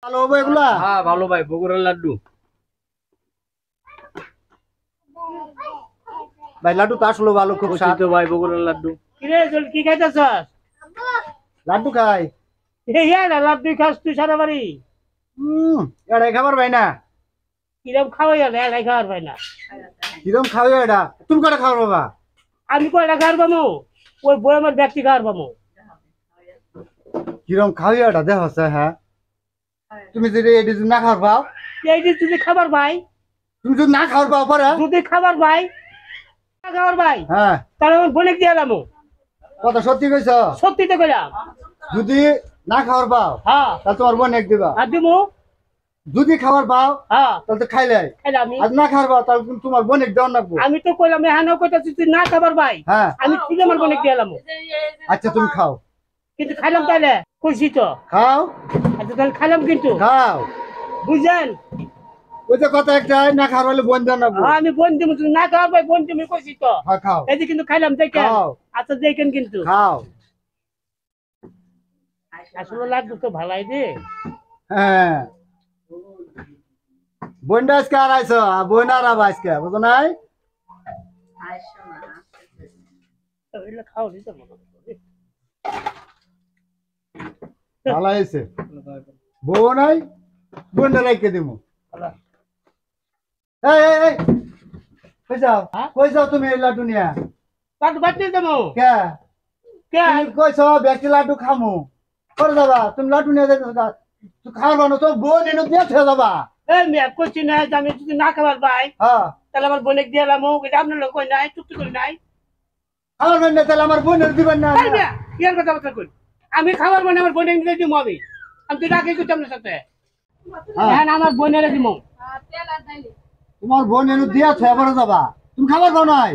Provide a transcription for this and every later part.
ভালো হবে এগুলা? হ্যাঁ ভালো ভাই, বগুড়ার লাড্ডু ভাই লাড্ডু তো আসলে ভালো, খুব স্বাদ। তো ভাই বগুড়ার লাড্ডু। কিরে জল কি খাইতেছস? লাড্ডু খাই। এই না লাড্ডু খাস তুই সারা বাড়ি? এটাই খাবার ভাই না। কিরম খাওয়াই না এলাই খাওয়ার পাই না। কিরম খাওয়া এটা? তুমি কটা খাওয়ার বাবা? আমি কয়টা খাওয়ার পামু? ওই বই আমার ব্যক্তি খাওয়ার পামু। কিরম খাওয়া এটা দেখ হচ্ছে। হ্যাঁ তুমি যদি এটি যদি না খাওয়ার পাও, এই যে যদি খাবার ভাই, তুমি যদি না খাওয়ার পাও পরে যদি খাবার ভাই, খাবার ভাই, হ্যাঁ তাহলে আমার বোনেক দিয়ে এলাম। কথা সত্যি কইছ? সত্যি তো কইলাম। যদি না খাওয়ার পাও হ্যাঁ তাহলে তোমার বোন এক দিবা। আর দিমু। যদি খাবার পাও হ্যাঁ তাহলে তো খাইলে, খাইলাম আমি। আর না খাওয়ার পাও তাহলে কিন্তু তোমার বোন এক দেওয়ার লাগবো। আমি তো কইলাম এখানে কইতাছি তুই না খাবার ভাই, হ্যাঁ আমি ঠিক আমার বোনেক দিয়ে এলাম। আচ্ছা তুমি খাও। কিন্তু খাইলাম তাহলে কইছি তো। খাও আচ্ছা তাহলে খাইলাম কিন্তু খাও। বুঝলেন? ওই যে কথা একটা, না খাওয়ার হলে বোন দেওয়ার লাগবো। আমি বোন দিমু, তুই না খাবার ভাই বোন দিমু কইছি তো। হ্যাঁ খাও এই যে কিন্তু খাইলাম দেখেন। খাও আচ্ছা দেখেন কিন্তু খাও। আসলে লাড্ডু তো ভালাই দে। হ্যাঁ বোনটা আজকে আর আইসো, বোন আর আজকে বুঝো নাই? খাও দিতে ভালো হয়েছে। বউ নাই, বোনটা রেখে দিব। এই এই এই কই যাও? কই যাও তুমি এই লাড্ডু নিয়া? লাড্ডু বাড়তে দেবো কে কে? তুমি কইছো ব্যক্তি লাড্ডু খামু করে যাবা? তুমি লাড্ডু নিয়ে যাইতেছো তুই খাওয়ার বানো তো বোন এনে দিয়ে থয়ে যাবা। এই মেয়ে করছি না যে আমি যদি না খাবার ভাই হ্যাঁ তাহলে আমার বোনেক দিয়ে এলাম। এটা আপনার লোক কই নাই, চুক্তি করি নাই। খাওয়ার বান না তাহলে আমার বোনের দিবেন না? এই মেয়ে ইয়ার কথা বলতে কই? আমি খাবার মানে আমার বোনেক দিয়ে দিব। আমি তো রাখি করছি আপনার সাথে। হ্যাঁ আমার বোনের দিব। তোমার বোন এনে দিয়ে থয়ে পরে যাবা, তুমি খাবার বানো নাই?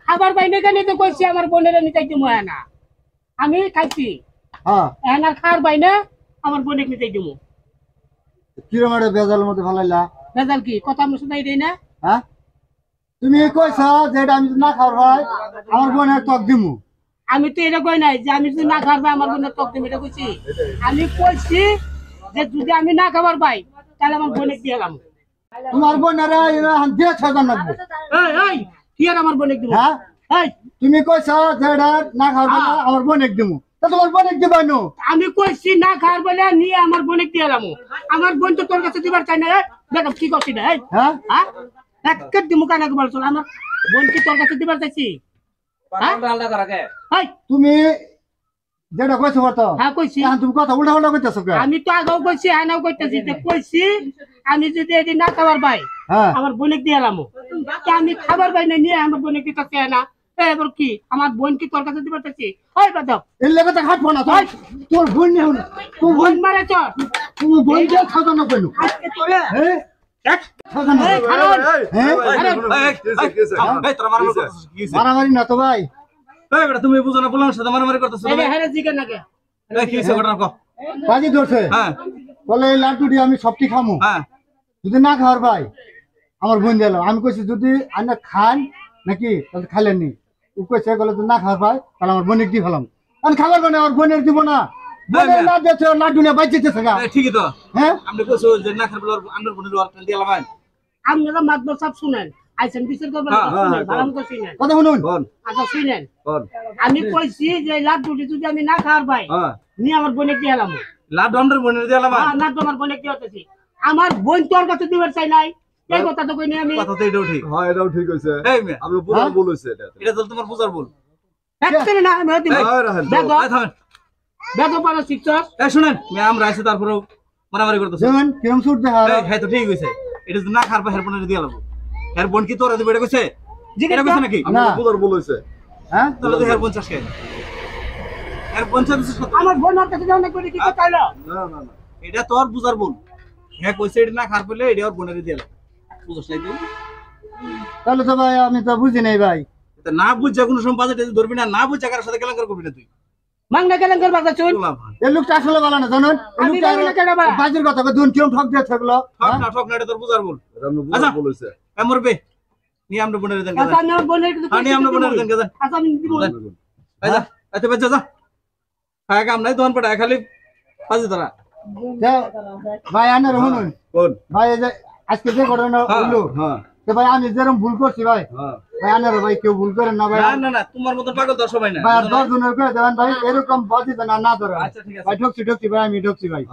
খাবার পাই না কেন তো কইছি আমার বোনের নিতে দিব না। আমি খাইছি হ্যাঁ এখন আর খাবার পাই না, আমার বোনেক নিতে দিব। কিরম একটা বেজালের মধ্যে ফেলাইলা। বেজাল কি কথা আমি শুনাই দেই না? হ্যাঁ তুমি কইছো যে এটা আমি যদি না খাওয়ার হয় আমার বোনের টক দিমু। আমি তো এটা কই নাই যে আমি যদি না খাবার পাই আমার বোনের টক দিম, এটা কইছি। আমি কইছি যে যদি আমি না খাবার পাই তাহলে আমার বোনেক দিয়ে এলাম। তোমার বোনের দিয়ে ছজন লাগবে। এই এই কি আর আমার বোনেক দিব? হ্যাঁ এই তুমি কইছো যে এটা না খাওয়ার বলে আমার বোনের দিমু, তা তোমার বোনের দিবাই নো? আমি কইছি না খাবার বলে নিয়ে আমার বোনেক দিয়ে এলাম। আমার বোন তো তোর কাছে দিবার চাই না। দেখ কি করছিস না? হ্যাঁ হ্যাঁ এক দিমু কানা গোবল চল। আমার বোন কি তোর কাছে দিবার চাইছি? হ্যাঁ তুমি যেটা কইছো বলতো হ্যাঁ কইছি। এখন তুমি কথা উল্টা উল্টা কইতেছো কে? আমি তো আগেও কইছি হানাও কইতেছি যে কইছি আমি যদি এদিন না খাবার পাই হ্যাঁ আমার বোনেক দিয়ে এলাম। আমি খাবার পাই না নিয়ে আমার বোনেক দিতে চাই না। এবার কি আমার বোন কি তোর কাছে দিবার চাইছি? ওই বাদক এর লেগে তো খাটবো না তুই। তোর বোন নেই না, তোর বোন বোন মারে চল। তুমি বোন দিয়ে খাওয়া না কইলো। আজকে তোরে হ্যাঁ খাওয়া না। এই খারণ হ্যাঁ মারামারি না তো ভাই। তুমি বুঝো না, বললাম সাথে মারামারি করতেছো। এই হেরে জিগে নাকে কি হইছে ঘটনা কও? বাজি ধরছে হ্যাঁ বলে এই লাড্ডুটি আমি সবটি খামু, হ্যাঁ যদি না খাওয়ার ভাই আমার বোন দিল। আমি কইছি যদি আনা খান নাকি তাহলে খাইলেন নি। ও কইছে বলে যদি না খাওয়ার ভাই তাহলে আমার বোনের দিয়ে ফেলাম। আমি খাবার মানে আমার বোনের দিব না। বোনের না দিয়েছে লাড্ডু নিয়ে বাইচেছে গা। ঠিকই তো। হ্যাঁ আপনি কইছো যে না খাবার আমনের বোনের ওয়ার্কটা দিয়ে লাগাই। আপনারা মাতবর সব শুনেন। আইছেন বিচার করবেন শুনেন, ভালো মতো শুনেন। কথা শুনুন। আচ্ছা শুনেন, আমি কইছি যে লাড্ডুটি যদি আমি না খাওয়ার ভাই নিয়ে আমার বোনেক দিয়ে এলাম। লাড্ডু আমনের বোনের দিয়ে লাগাই। না তো আমার বোনেক দিয়ে হতেছি। আমার বোন তোর কাছে দিবার চাই নাই, এই কথা তো কই নাই আমি। কথা তো এটাও ঠিক। হ্যাঁ এটাও ঠিক হইছে। এই মেয়ে আপনি বুঝার ভুল হইছে এটা। এটা তো তোমার বুঝার ভুল। একদম না আমি দিব। হ্যাঁ রাহেন। দেখো এই থামেন। দেখো পারো শিক্ষক। এই শুনেন, মেয়ে আমরা আইছি তারপরেও মারামারি করতেছে। যেমন কিরম সুট দেখা। হ্যাঁ তো ঠিক হইছে। এটা যদি না খাবার হের বোনের দিয়ে লাগাবো। হের বোন কি তোরা দিবে এটা কইছে? এটা কইছে নাকি? না। আপনার বুঝার ভুল হইছে। হ্যাঁ তাহলে তো হের বোন চাষ খায়। হের বোন চাষ আমার বোন ওর কাছে যাও না করে কি কথা হলো? না না না এটা তোর বুঝার ভুল। হ্যাঁ কইছে এটা না খাবার পেলে এটা ওর বোনের দিয়ে লাগাবো। বুঝছ নাই তুই? তাহলে তো ভাই আমি তো বুঝি নাই ভাই। এটা না বুঝা কোনো সময় বাজেট ধরবি না, না বুঝা কারোর সাথে কেলাঙ্কার করবি না তুই। মাংনা কেলেঙ্কার বাজা চুল। এই লোকটা আসলে ভালো না জানেন? এই আমি লোকটা ভালো না কেন বা? বাজির কথা দুন কিরম ঠক দিয়ে থাকলো। ঠক না এটা তোর বুঝার ভুল। এটা আপনার বুঝার ভুল হইছে। এ মরবে। নিয়ে আমরা বোনের দেন আচ্ছা আমি আমার বোনের কিছু নিয়ে আমরা বোনের দেন গাজা। আচ্ছা আমি দিব। এই যা, এতে বেজা যা। খায় কাম নাই দোকান পড়া খালি বাজি তোরা। ভাই আনার শুনুন কোন ভাই এই যে আজকে যে ঘটনা হইলো হ্যাঁ তো ভাই আমি যেরকম ভুল করছি ভাই হ্যাঁ ভাই আনার ভাই কেউ ভুল করেন না ভাই না না না তোমার মতো পাগল তো সবাই না ভাই আর 10 জনের করে দেবেন ভাই এরকম বাজি না না ধরে আচ্ছা ঠিক আছে ভাই ঢুকছি ভাই আমি ঢুকছি ভাই